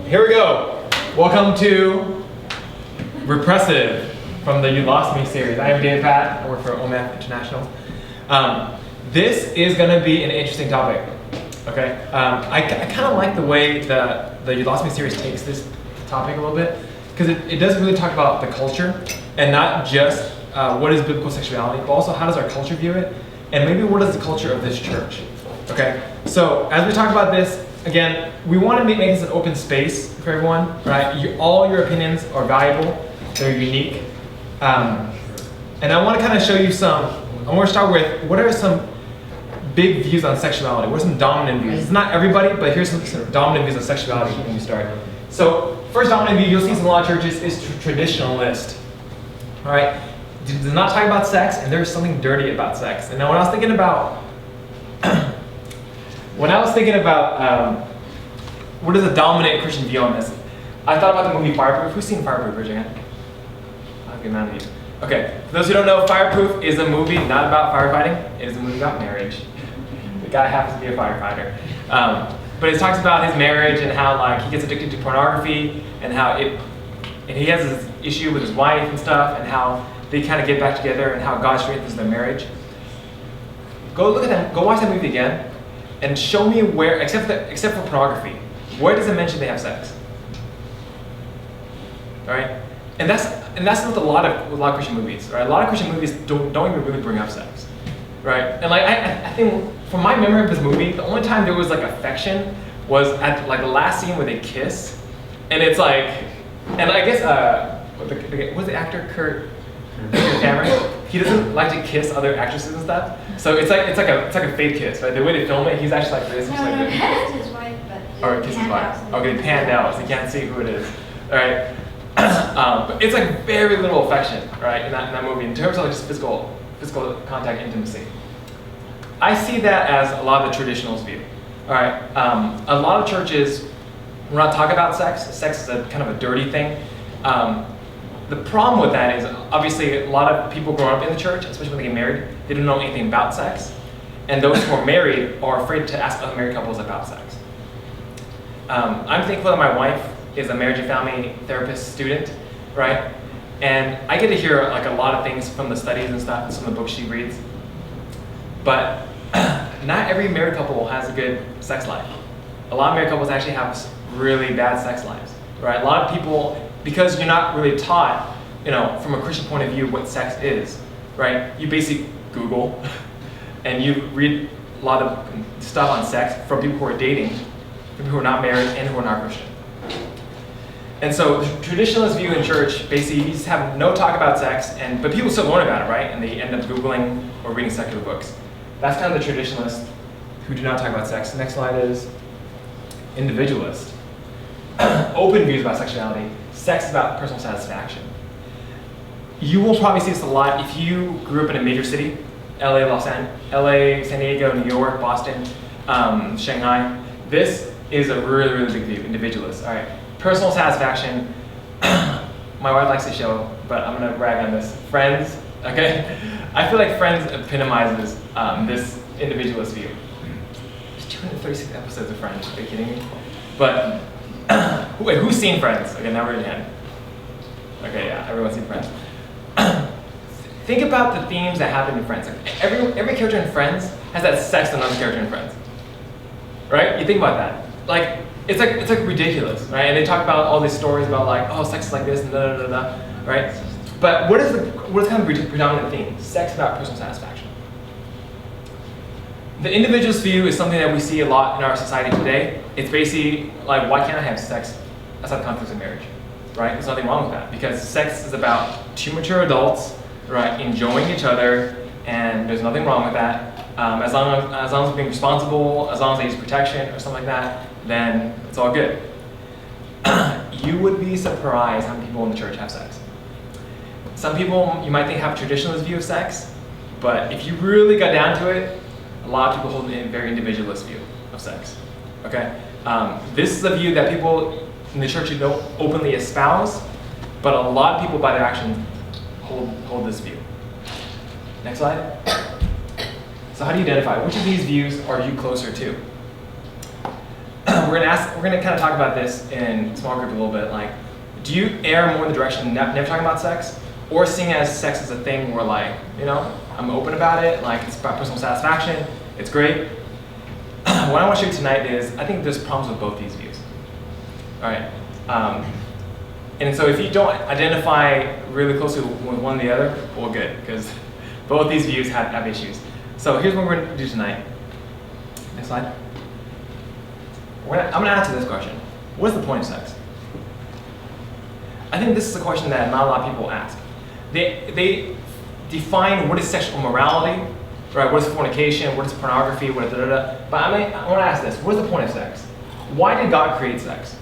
Here we go. Welcome to Repressive from the You Lost Me series. I am David Pat. I work for OMF International. This is going to be an interesting topic. Okay. I kind of like the way the You Lost Me series takes this topic a little bit, because it does really talk about the culture and not just what is biblical sexuality, but also how does our culture view it, and maybe what is the culture of this church. Okay. So as we talk about this, again, we want to make this an open space for everyone, right? All your opinions are valuable, they're unique. And I want to kind of show you I want to start with what are some big views on sexuality? What are some dominant views? It's not everybody, but here's some dominant views on sexuality when you start. So, first dominant view you'll see in a lot of churches is traditionalist. All right? Does not talk about sex, and there's something dirty about sex. And now when I was thinking about what is a dominant Christian view on this, I thought about the movie Fireproof. Who's seen Fireproof? Raise your hand. I'll give amount of you. Okay, for those who don't know, Fireproof is a movie not about firefighting. It is a movie about marriage. The guy happens to be a firefighter. But it talks about his marriage and how he gets addicted to pornography and and he has this issue with his wife and stuff, and how they kind of get back together and how God strengthens their marriage. Go look at that. Go watch that movie again, and show me where, except for pornography, where does it mention they have sex? All right, and that's with a lot of Christian movies, right? A lot of Christian movies don't even really bring up sex, right? And I think from my memory of this movie, the only time there was affection was at the last scene where they kiss, and it's and I guess what's the actor Kirk Cameron? He doesn't like to kiss other actresses and stuff, so it's like a fake kiss, right? The way they film it, he's actually like this. No, kissed his wife, but or kissed his wife. Okay, panned out, so you can't see who it is. All right. But it's very little affection, right, in that movie in terms of just physical contact, intimacy. I see that as a lot of the traditionalist view. All right, a lot of churches will not talk about sex. Sex is a kind of a dirty thing. The problem with that is obviously a lot of people grow up in the church, especially when they get married, they don't know anything about sex, and those who are married are afraid to ask other married couples about sex. I'm thankful that my wife is a marriage and family therapist student, right? And I get to hear a lot of things from the studies and stuff and some of the books she reads. But not every married couple has a good sex life. A lot of married couples actually have really bad sex lives, right? A lot of people, because you're not really taught, from a Christian point of view what sex is, right? You basically Google and you read a lot of stuff on sex from people who are dating, from people who are not married and who are not Christian. And so the traditionalist view in church, basically, you just have no talk about sex, but people still learn about it, right? And they end up Googling or reading secular books. That's kind of the traditionalist who do not talk about sex. The next slide is individualist. Open views about sexuality. Sex is about personal satisfaction. You will probably see this a lot if you grew up in a major city, LA, San Diego, New York, Boston, Shanghai. This is a really, really big view, individualist. All right. Personal satisfaction, my wife likes to show, but I'm going to brag on this. Friends, okay? I feel like Friends epitomizes this individualist view. There's 236 episodes of Friends, are you kidding me? But, wait, who's seen Friends? Okay, now raise your hand. Okay, yeah, everyone's seen Friends. Think about the themes that happen in Friends. Every character in Friends has that sex than another character in Friends. Right? You think about that. It's ridiculous, right? And they talk about all these stories about sex is like this and right? But what is kind of the predominant theme? Sex about personal satisfaction. The individualist view is something that we see a lot in our society today. It's basically why can't I have sex outside the context of marriage, right? There's nothing wrong with that, because sex is about two mature adults, right, enjoying each other, and there's nothing wrong with that. As long as they're being responsible, as long as they use protection or something like that, then it's all good. You would be surprised how many people in the church have sex. Some people you might think have a traditionalist view of sex, but if you really got down to it, a lot of people hold a very individualist view of sex. Okay, this is a view that people in the church don't openly espouse, but a lot of people by their actions hold this view. Next slide. So how do you identify? Which of these views are you closer to? we're gonna kind of talk about this in small group a little bit. Like, do you err more in the direction of never talking about sex, or seeing as sex as a thing where, like, you know, I'm open about it, like it's about personal satisfaction, it's great. What I want to show you tonight is, I think there's problems with both these views. All right, and so if you don't identify really closely with one or the other, well, good, because both these views have issues. So here's what we're going to do tonight. Next slide. I'm going to answer this question. What is the point of sex? I think this is a question that not a lot of people ask. They define what is sexual morality, right? What is fornication? What is pornography? What is da-da-da. But I want to ask this. What is the point of sex? Why did God create sex?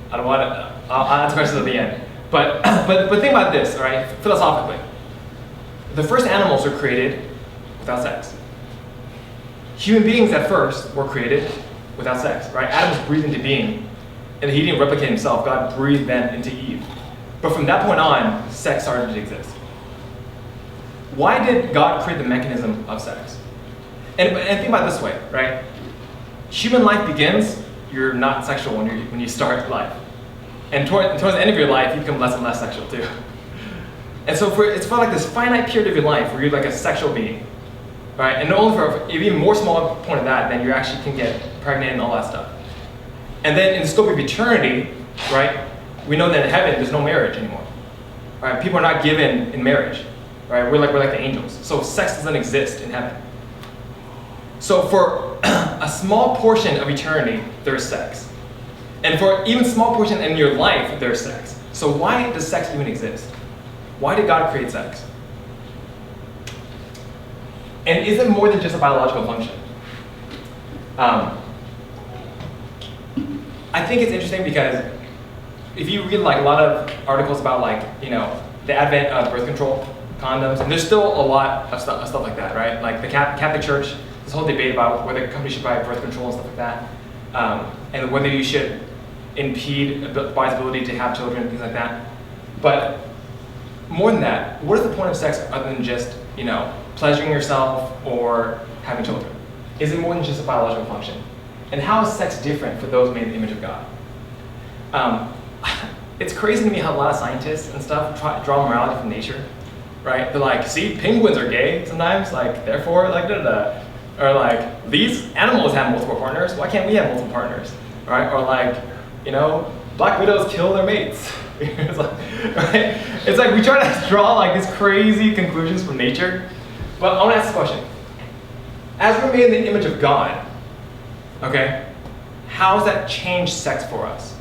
I don't want to, I'll answer questions at the end. But think about this, all right, philosophically. The first animals were created without sex. Human beings at first were created without sex, right? Adam was breathed into being, and he didn't replicate himself. God breathed them into Eve. But from that point on, sex started to exist. Why did God create the mechanism of sex? And think about it this way, right? Human life begins, you're not sexual when you start life. And towards the end of your life, you become less and less sexual too. And so it's for like this finite period of your life where you're like a sexual being, right? And only for even more small point of that, then you actually can get pregnant and all that stuff. And then in the scope of eternity, right, we know that in heaven there's no marriage anymore, right? People are not given in marriage, right? We're like the angels. So sex doesn't exist in heaven. So for a small portion of eternity, there's sex. And for even small portion in your life, there's sex. So why does sex even exist? Why did God create sex? And is it more than just a biological function? I think it's interesting because if you read like a lot of articles about like, you know, the advent of birth control, condoms, and there's still a lot of stuff like that, right? Like the Catholic Church, this whole debate about whether a company should buy birth control and stuff like that, and whether you should impede a body's ability to have children, things like that. But more than that, what is the point of sex other than just, you know, pleasuring yourself or having children? Is it more than just a biological function? And how is sex different for those made in the image of God? It's crazy to me how a lot of scientists and stuff draw morality from nature, right? They're like, see, penguins are gay sometimes, like, therefore, like, da-da-da. Or like, these animals have multiple partners, why can't we have multiple partners? Right? Or like, you know, black widows kill their mates. It's like, right? It's like we try to draw like these crazy conclusions from nature. But I want to ask this question. As we're made in the image of God, okay, how has that changed sex for us?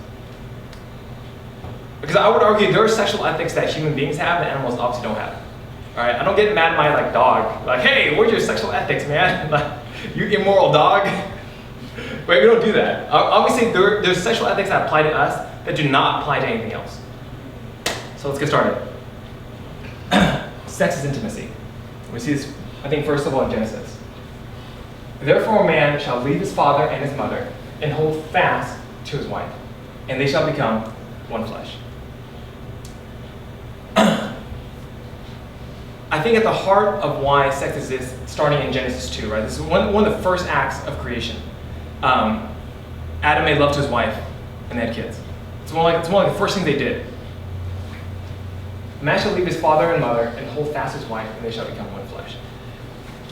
Because I would argue there are sexual ethics that human beings have that animals obviously don't have. All right, I don't get mad at my like dog. Like, hey, where's your sexual ethics, man? Like, you immoral dog. Right, we don't do that. Obviously, there's sexual ethics that apply to us that do not apply to anything else. So let's get started. Sex is intimacy. We see this, I think, first of all in Genesis. Therefore, a man shall leave his father and his mother and hold fast to his wife, and they shall become one flesh. I think at the heart of why sex exists, starting in Genesis 2, right? This is one of the first acts of creation. Adam made love to his wife, and they had kids. It's one of the first things they did. A man shall leave his father and mother and hold fast his wife, and they shall become one flesh.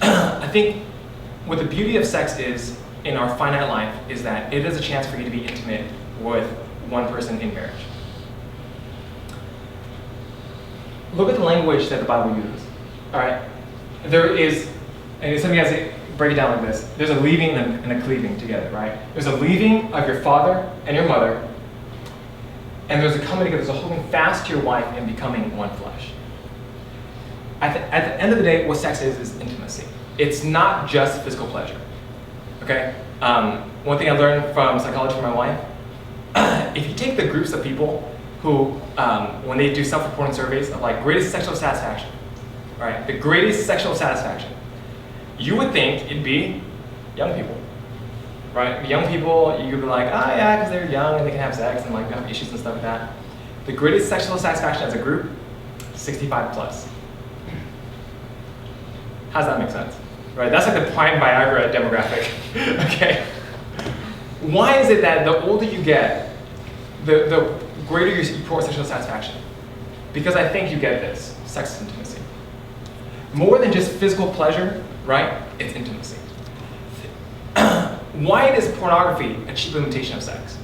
I think what the beauty of sex is in our finite life is that it is a chance for you to be intimate with one person in marriage. Look at the language that the Bible uses. All right, there is, and some of you guys break it down like this. There's a leaving and a cleaving together, right? There's a leaving of your father and your mother, and there's a coming together. There's a holding fast to your wife and becoming one flesh. At the end of the day, what sex is intimacy. It's not just physical pleasure. Okay. One thing I learned from psychology from my wife: if you take the groups of people who, when they do self-reporting surveys of like greatest sexual satisfaction, right? The greatest sexual satisfaction. You would think it'd be young people, right? Young people, you could be like, oh yeah, because they're young and they can have sex and like have issues and stuff like that. The greatest sexual satisfaction as a group, 65 plus. How does that make sense? Right, that's like the prime Viagra demographic, okay? Why is it that the older you get, the greater you report sexual satisfaction? Because I think you get this, sex is intimacy. More than just physical pleasure, right? It's intimacy. Why is pornography a cheap imitation of sex?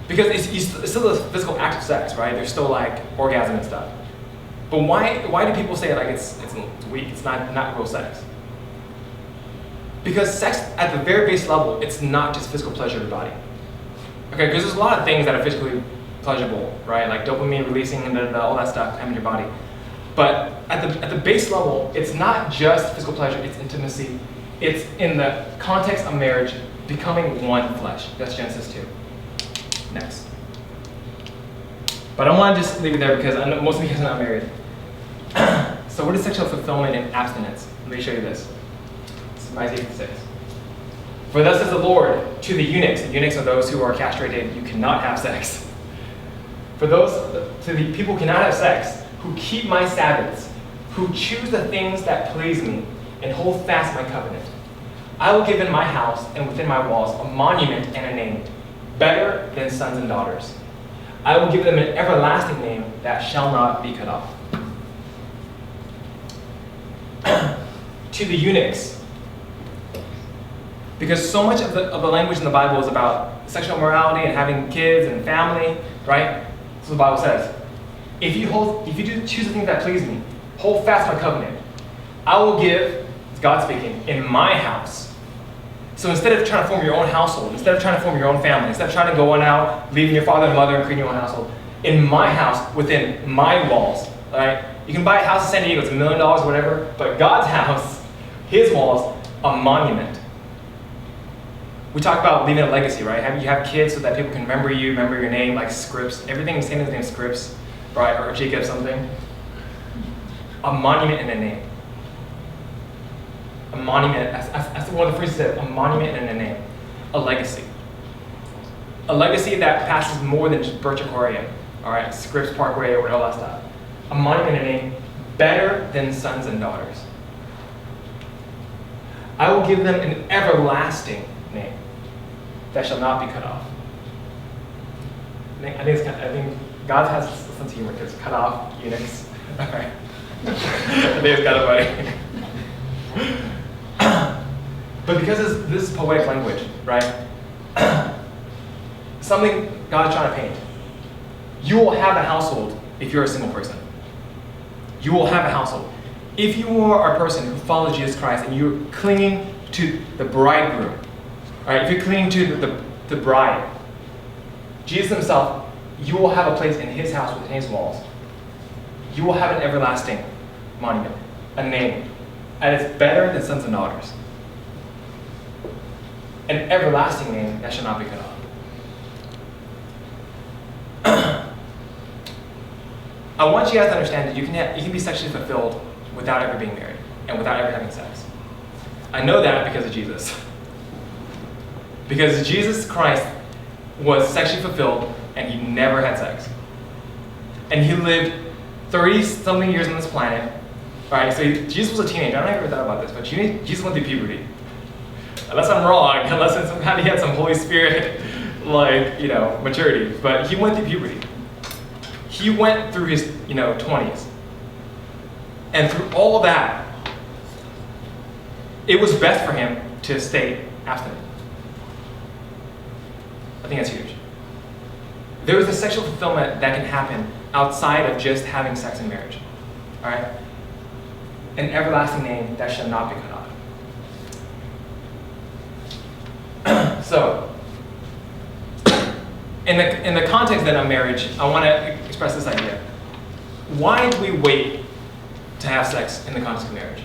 Because it's still a physical act of sex, right? There's still like orgasm and stuff. But why do people say like it's weak, it's not real sex? Because sex at the very base level, it's not just physical pleasure of the body. Okay, because there's a lot of things that are physically pleasurable, right? Like dopamine releasing and all that stuff in your body. But at the base level, it's not just physical pleasure, it's intimacy. It's in the context of marriage, becoming one flesh. That's Genesis 2. Next. But I don't want to just leave it there because I know most of you guys are not married. So what is sexual fulfillment and abstinence? Let me show you this. This is Isaiah 6. For thus says the Lord to the eunuchs are those who are castrated, you cannot have sex. For those, to the people who cannot have sex, who keep my Sabbaths, who choose the things that please me, and hold fast my covenant. I will give in my house and within my walls a monument and a name, better than sons and daughters. I will give them an everlasting name that shall not be cut off. To the eunuchs, because so much of the language in the Bible is about sexual morality and having kids and family, right? That's what the Bible says. If you choose the things that please me, hold fast my covenant. I will give, it's God speaking, in my house. So instead of trying to form your own household, instead of trying to form your own family, instead of trying to go on out, leaving your father and mother and creating your own household, in my house, within my walls, all right? You can buy a house in San Diego, it's $1 million, whatever, but God's house, his walls, a monument. We talk about leaving a legacy, right? You have kids so that people can remember you, remember your name, like Scripps. Everything is saying his name is Scripps, right? Or Jacob something. A monument and a name. A monument, that's one of the phrases said, a monument and a name. A legacy. A legacy that passes more than just Birch Aquarium, all right? Scripps Parkway or all that stuff. A monument and a name better than sons and daughters. I will give them an everlasting name that shall not be cut off. I think God has a sense of humor because cut off eunuchs. All right. I think it's kind of funny. But because this is poetic language, right? Something God's trying to paint. You will have a household if you're a single person. You will have a household. If you are a person who follows Jesus Christ and you're clinging to the bridegroom, all right? If you're clinging to the bride, Jesus himself, you will have a place in his house within his walls. You will have an everlasting monument, a name, and it's better than sons and daughters. An everlasting name that shall not be cut off. I want you guys to understand that you can be sexually fulfilled without ever being married and without ever having sex. I know that because of Jesus. Because Jesus Christ was sexually fulfilled and he never had sex. And he lived 30-something years on this planet. All right, so Jesus was a teenager. I don't know if you ever thought about this, but Jesus went through puberty. Unless I'm wrong, unless he had some Holy Spirit, maturity. But he went through puberty. He went through his, 20s. And through all that, it was best for him to stay abstinent. I think that's huge. There is a sexual fulfillment that can happen outside of just having sex in marriage. All right? An everlasting name that shall not be cut off. So, in the context then of marriage, I want to express this idea. Why do we wait to have sex in the context of marriage?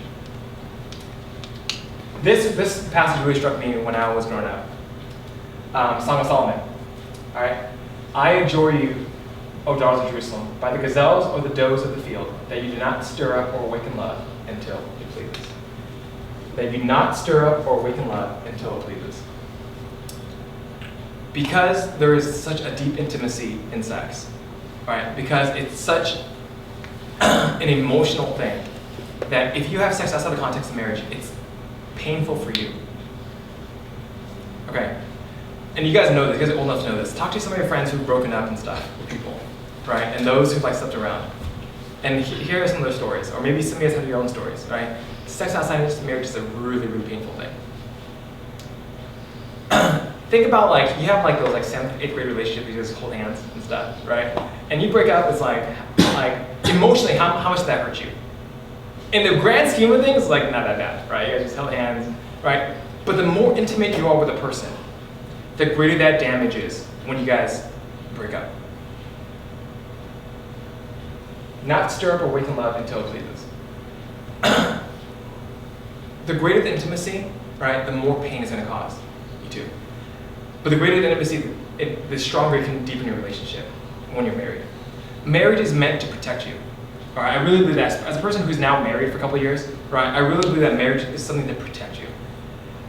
This passage really struck me when I was growing up. Song of Solomon. All right? I adjure you, O daughters of Jerusalem, by the gazelles or the does of the field, that you do not stir up or awaken love until it pleases. That you do not stir up or awaken love until it pleases. Because there is such a deep intimacy in sex, right? Because it's such an emotional thing that if you have sex outside the context of marriage, it's painful for you. Okay, and you guys know this, you guys are old enough to know this, talk to some of your friends who've broken up and stuff with people, right? And those who've like slept around. And here are some of their stories, or maybe some of you guys have your own stories, right? Sex outside of marriage is a really, really painful thing. Think about like, you have like those like 7th, 8th grade relationships, you just hold hands and stuff, right? And you break up, it's like emotionally, how much does that hurt you? In the grand scheme of things, like not that bad, right? You guys just held hands, right? But the more intimate you are with a person, the greater that damage is when you guys break up. Not stir up or awaken love until it pleases. The greater the intimacy, right, the more pain it's going to cause you too. But the greater the intimacy, the stronger it can deepen your relationship when you're married. Marriage is meant to protect you. All right, I really believe that. As a person who's now married for a couple of years, right, I really believe that marriage is something that protects you.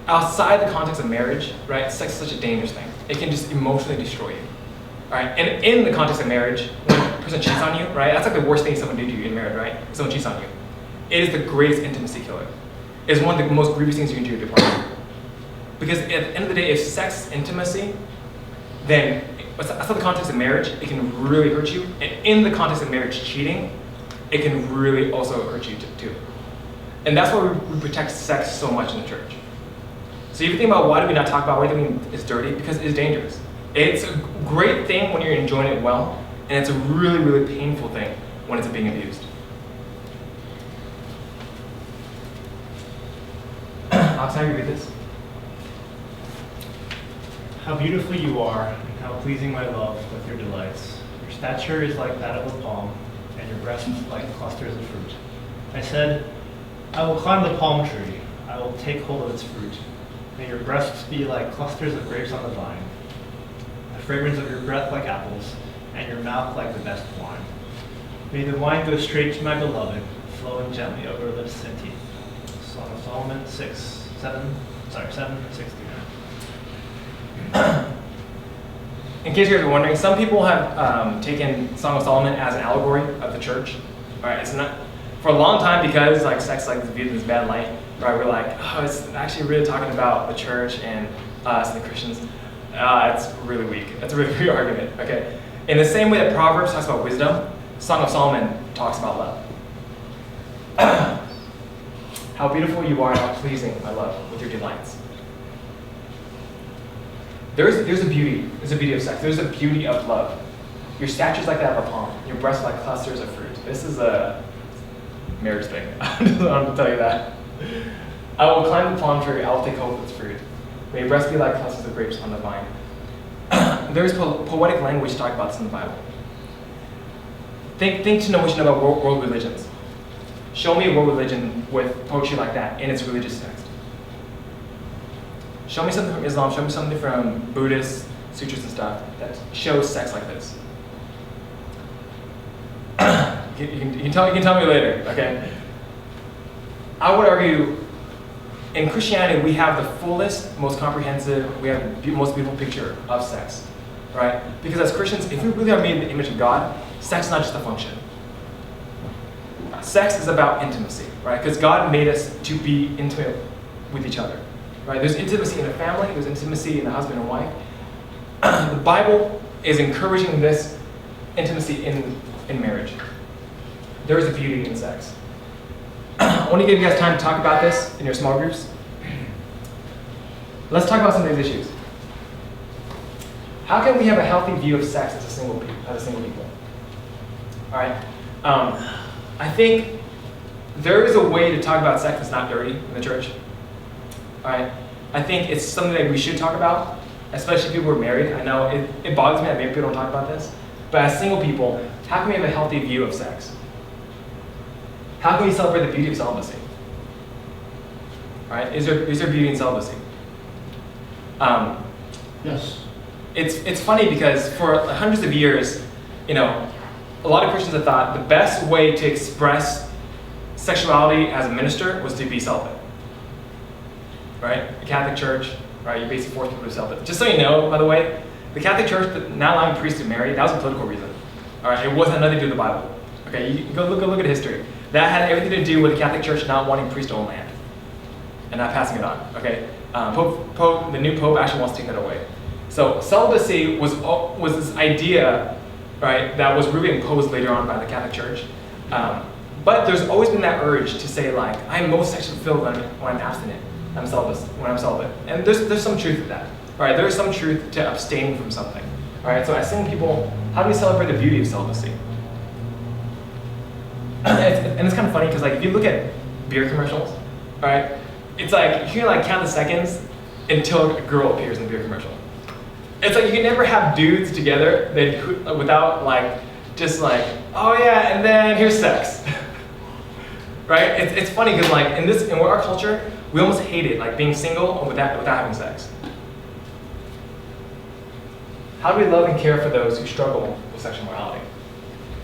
Outside the context of marriage, right, sex is such a dangerous thing. It can just emotionally destroy you. All right, and in the context of marriage, when a person cheats on you, right, that's like the worst thing someone did to you in marriage, right? If someone cheats on you. It is the greatest intimacy killer. It is one of the most grievous things you can do to your partner. Because at the end of the day, if sex is intimacy, then outside the context of marriage, it can really hurt you. And in the context of marriage cheating, it can really also hurt you too. And that's why we protect sex so much in the church. So if you think about why do we not talk about, why do we think it's dirty? Because it's dangerous. It's a great thing when you're enjoying it well, and it's a really, really painful thing when it's being abused. Alex, how do you read this? How beautiful you are, and how pleasing my love with your delights. Your stature is like that of a palm, and your breasts like clusters of fruit. I said, I will climb the palm tree, I will take hold of its fruit. May your breasts be like clusters of grapes on the vine, the fragrance of your breath like apples, and your mouth like the best wine. May the wine go straight to my beloved, flowing gently over lips and teeth. Song of Solomon 7:6-9. In case you guys are wondering, some people have taken Song of Solomon as an allegory of the church. All right, it's not for a long time because like sex like is viewed in this bad light. Right, we're like, oh, it's actually really talking about the church and us and the Christians. It's really weak. That's a really weak argument. Okay, in the same way that Proverbs talks about wisdom, Song of Solomon talks about love. How beautiful you are, and how pleasing I love with your delights. There's a beauty. There's a beauty of sex. There's a beauty of love. Your stature's like that of a palm. Your breasts are like clusters of fruit. This is a marriage thing. I just wanted to tell you that. I will climb the palm tree. I will take hold of its fruit. May your breasts be like clusters of grapes on the vine. There's poetic language to talk about this in the Bible. Think to know what you know about world religions. Show me a world religion with poetry like that in its religious text. Show me something from Islam, show me something from Buddhist sutras and stuff that shows sex like this. You can tell me later, okay? I would argue in Christianity we have the fullest, most comprehensive, we have the most beautiful picture of sex, right? Because as Christians, if we really are made in the image of God, sex is not just a function. Sex is about intimacy, right? Because God made us to be intimate with each other. Right? There's intimacy in a family, there's intimacy in a husband and wife. The Bible is encouraging this intimacy in marriage. There is a beauty in sex. I want to give you guys time to talk about this in your small groups. Let's talk about some of these issues. How can we have a healthy view of sex as a single people? All right. I think there is a way to talk about sex that's not dirty in the church. All right, I think it's something that we should talk about, especially people who are married. I know it bothers me that maybe people don't talk about this, but as single people, how can we have a healthy view of sex? How can we celebrate the beauty of celibacy? All right, is there beauty in celibacy? Yes. It's funny because for hundreds of years, a lot of Christians have thought the best way to express sexuality as a minister was to be celibate. Right? The Catholic Church, right? You basically forced people to celibate. Just so you know, by the way, the Catholic Church not allowing priests to marry, that was a political reason. All right, it wasn't nothing to do with the Bible. Okay, you can go look at history. That had everything to do with the Catholic Church not wanting priests to own land and not passing it on. Okay, the new Pope actually wants to take that away. So celibacy was this idea, right, that was really imposed later on by the Catholic Church. But there's always been that urge to say, like, I'm most sexually fulfilled when I'm abstinent, when I'm celibate. And there's some truth to that, right? There's some truth to abstaining from something, right? So asking people, how do we celebrate the beauty of celibacy? And it's kind of funny because, like, if you look at beer commercials, right, it's like you can like count the seconds until a girl appears in the beer commercial. It's like you can never have dudes together without like just like, oh yeah, and then here's sex. Right? It's funny because like in our culture, we almost hate it, like being single without having sex. How do we love and care for those who struggle with sexual morality?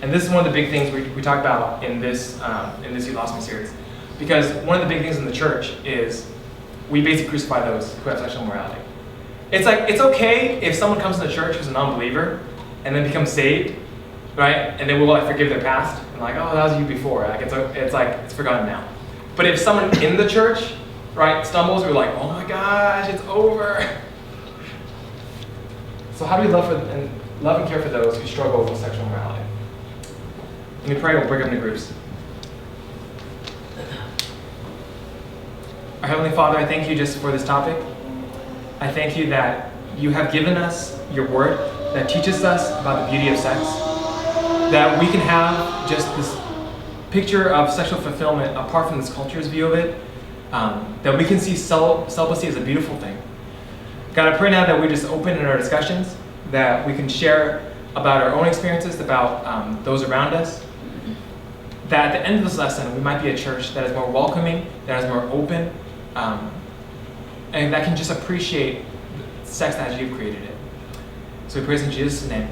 And this is one of the big things we talk about in this Youth Lost Me series. Because one of the big things in the church is we basically crucify those who have sexual morality. It's like, it's okay if someone comes to the church who's a non-believer and then becomes saved, right? And then we'll like forgive their past. And like, oh, that was you before. Like, it's forgotten now. But if someone in the church, right, stumbles, we're like, oh my gosh, it's over. So how do we love and care for those who struggle with sexual morality? Let me pray, we'll break up into groups. Our Heavenly Father, I thank you just for this topic. I thank you that you have given us your word that teaches us about the beauty of sex, that we can have just this picture of sexual fulfillment apart from this culture's view of it, that we can see celibacy as a beautiful thing. God, I pray now that we just open in our discussions, that we can share about our own experiences, about those around us, that at the end of this lesson, we might be a church that is more welcoming, that is more open, and that can just appreciate sex as you've created it. So we praise in Jesus' name.